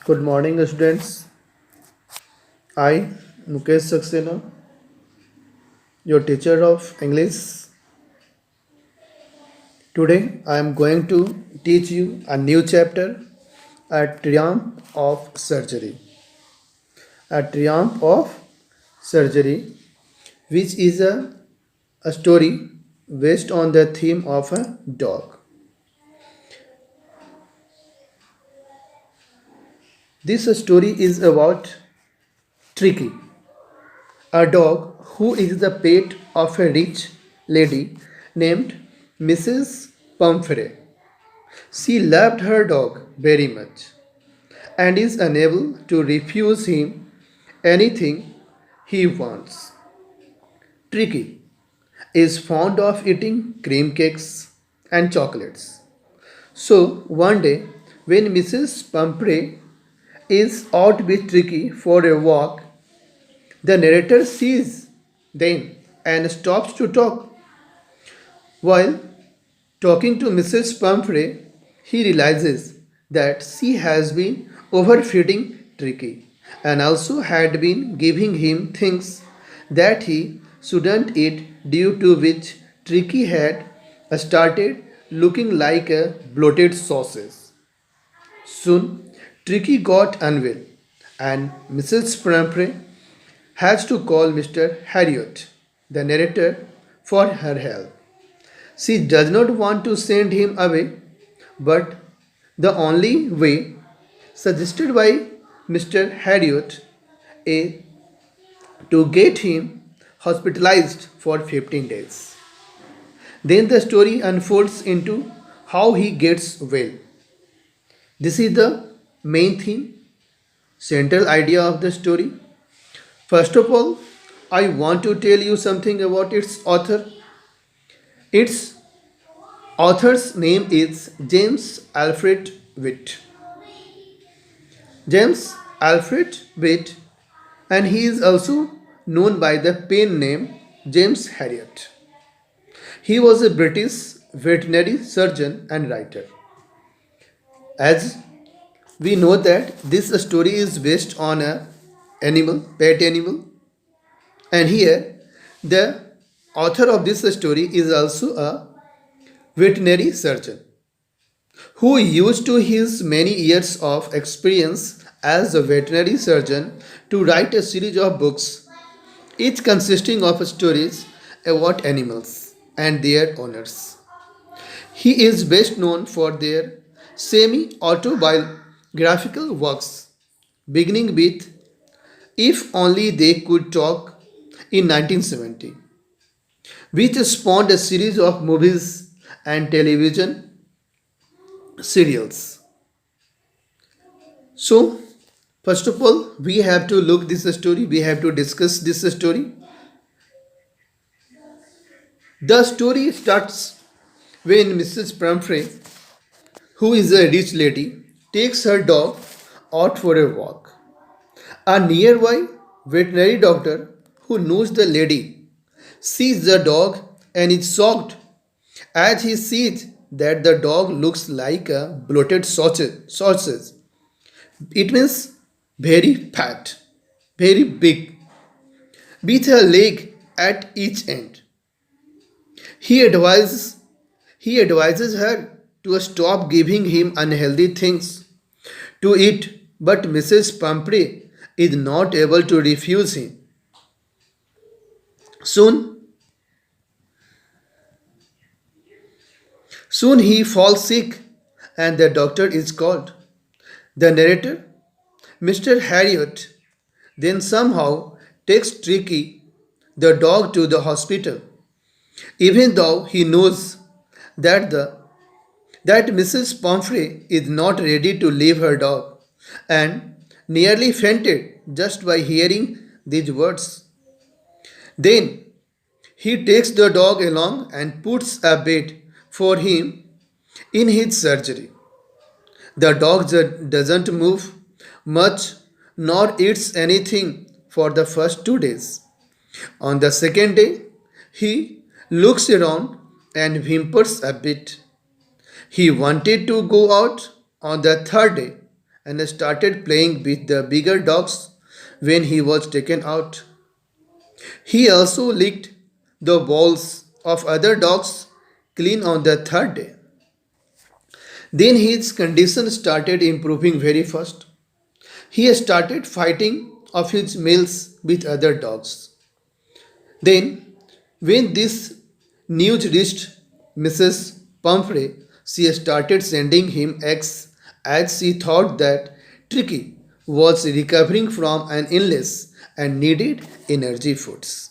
Good morning, students. I, Mukesh Saksena, your teacher of English. Today, I am going to teach you a new chapter, A Triumph of Surgery. A Triumph of Surgery, which is a story based on the theme of a dog. This story is about Tricky, a dog who is the pet of a rich lady named Mrs. Pumphrey. She loved her dog very much and is unable to refuse him anything he wants. Tricky is fond of eating cream cakes and chocolates. So one day, when Mrs. Pumphrey is out with Tricky for a walk, the narrator sees them and stops to talk. While talking to Mrs. Pumphrey, he realizes that she has been overfeeding Tricky and also had been giving him things that he shouldn't eat, due to which Tricky had started looking like a bloated sausage. Soon, Tricky got unwell, and Mrs. Pumphrey has to call Mr. Harriot, the narrator, for her help. She does not want to send him away, but the only way suggested by Mr. Harriot is to get him hospitalized for 15 days. Then the story unfolds into how he gets well. This is the main theme, central idea of the story. First of all, I want to tell you something about its author. Its author's name is James Alfred Witt. James Alfred Witt, and he is also known by the pen name James Harriot. He was a British veterinary surgeon and writer. As we know that this story is based on a pet animal, and here the author of this story is also a veterinary surgeon who used to his many years of experience as a veterinary surgeon to write a series of books, each consisting of stories about animals and their owners. He is best known for their semi autobiographical works, beginning with If Only They Could Talk in 1970, which spawned a series of movies and television serials. So, first of all, we have to look this story, we have to discuss this story. The story starts when Mrs. Pumphrey, who is a rich lady, takes her dog out for a walk. A nearby veterinary doctor who knows the lady sees the dog and is shocked as he sees that the dog looks like a bloated sausage. It means very fat, very big, with a leg at each end. He advises he advises her to stop giving him unhealthy things to eat, but Mrs. Pumphrey is not able to refuse him. Soon, soon he falls sick and the doctor is called. The narrator, Mr. Harriot, then somehow takes Tricky, the dog, to the hospital, even though he knows that Mrs. Pumphrey is not ready to leave her dog, and nearly fainted just by hearing these words. Then he takes the dog along and puts a bed for him in his surgery. The dog doesn't move much nor eats anything for the first 2 days. On the second day, he looks around and whimpers a bit. He wanted to go out on the third day, and started playing with the bigger dogs when he was taken out. He also licked the balls of other dogs clean on the third day. Then his condition started improving very fast. He started fighting of his meals with other dogs. Then, when this news reached Mrs. Pumphrey, she started sending him eggs as she thought that Tricky was recovering from an illness and needed energy foods.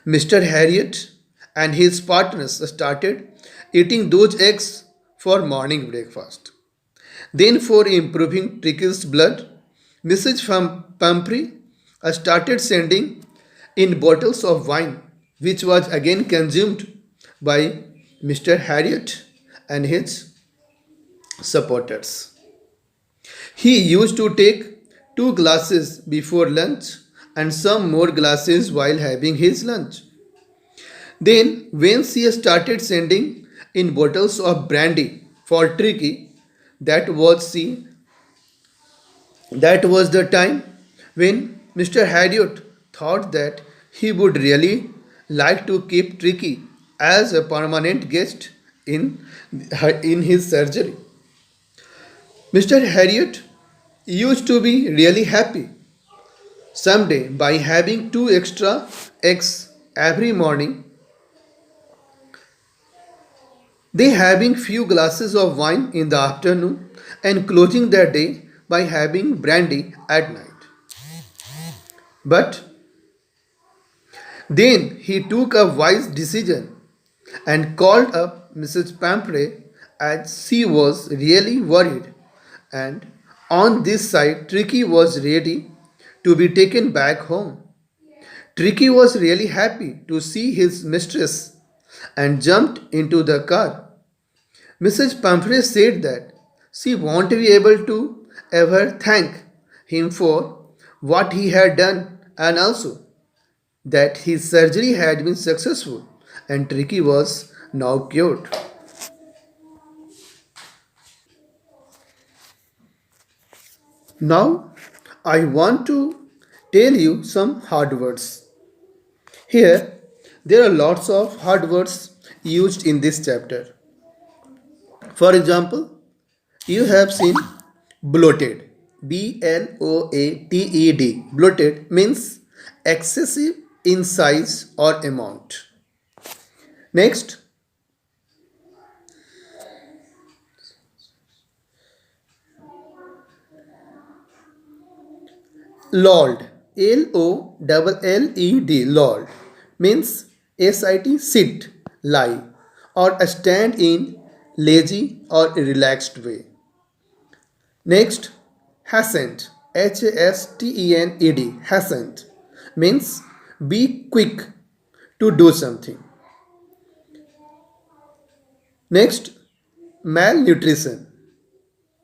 Mr. Harriet and his partners started eating those eggs for morning breakfast. Then, for improving Tricky's blood, Mrs. Pumphrey started sending in bottles of wine, which was again consumed by Mr. Harriet and his supporters. He used to take 2 glasses before lunch and some more glasses while having his lunch. Then, when she started sending in bottles of brandy for Tricky, that was she that was the time when Mr. Harriot thought that he would really like to keep Tricky as a permanent guest in his surgery. Mr. Harriot used to be really happy someday by having 2 extra eggs every morning, they having few glasses of wine in the afternoon and closing their day by having brandy at night. But then he took a wise decision and called up Mrs. Pampre as she was really worried, and on this side Tricky was ready to be taken back home. Tricky was really happy to see his mistress and jumped into the car. Mrs. Pumphrey said that she won't be able to ever thank him for what he had done, and also that his surgery had been successful and Tricky was now cured. Now I want to tell you some hard words. Here there are lots of hard words used in this chapter. For example, you have seen bloated. bloated. Bloated means excessive in size or amount. Next, lolled. Lolled. Lolled means sit, lie, or stand in lazy or relaxed way. Next, hastened. Hastened. Hastened means be quick to do something. Next, malnutrition.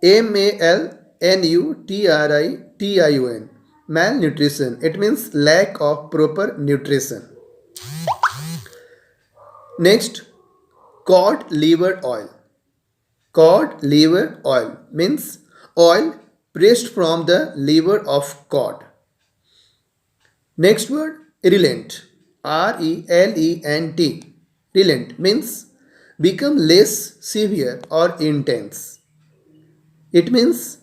Malnutrition. Malnutrition. It means lack of proper nutrition. Next, cod liver oil. Cod liver oil means oil pressed from the liver of cod. Next word, relent. Relent. Relent means become less severe or intense. It means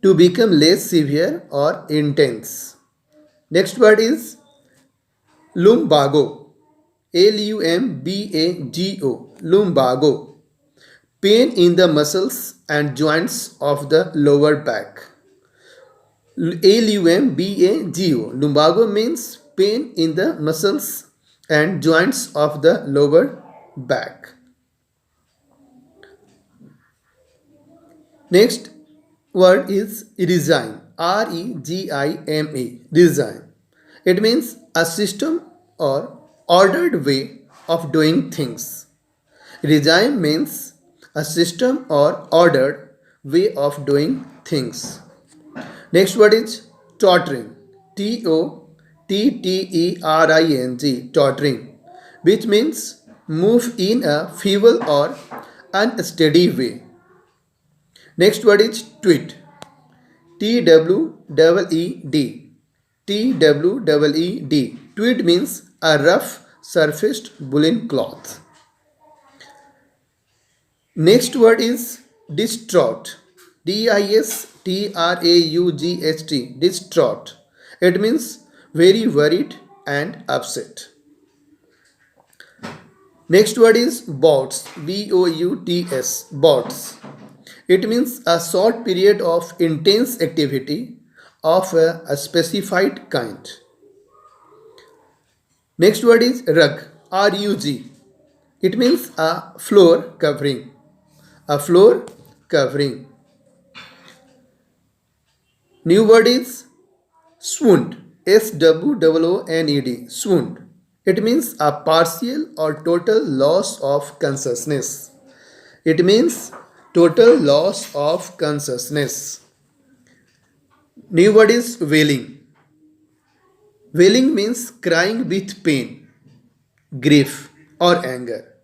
to become less severe or intense. Next word is lumbago. Lumbago. Lumbago. Pain in the muscles and joints of the lower back. Lumbago. Lumbago means pain in the muscles and joints of the lower back. Next word is resign. Regime. Resign. It means a system or ordered way of doing things. Regime means a system or ordered way of doing things. Next word is tottering. Tottering. Tottering, which means move in a feeble or unsteady way. Next word is tweed. Tweed. Tweed. Tweed means a rough surfaced woolen cloth. Next word is distraught. Distraught. Distraught. It means very worried and upset. Next word is bouts. Bouts. Bouts. It means a short period of intense activity of a specified kind. Next word is rug. Rug. It means a floor covering. A floor covering. New word is swooned. Swooned. Swooned. It means a partial or total loss of consciousness. It means total loss of consciousness. New word is wailing. Wailing means crying with pain, grief, or anger.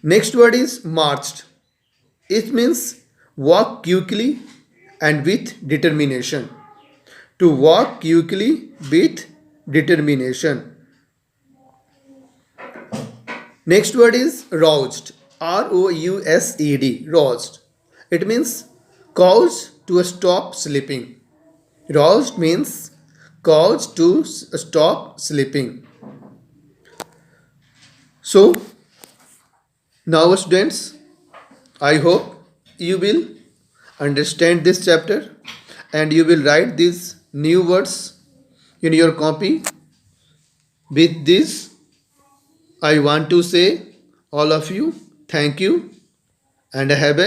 Next word is marched. It means walk quickly and with determination. To walk quickly with determination. Next word is roused. Roused. Roused. It means caused to stop sleeping. Roused means caused to stop sleeping. So, now students, I hope you will understand this chapter and you will write these new words in your copy. With this, I want to say all of you thank you and have a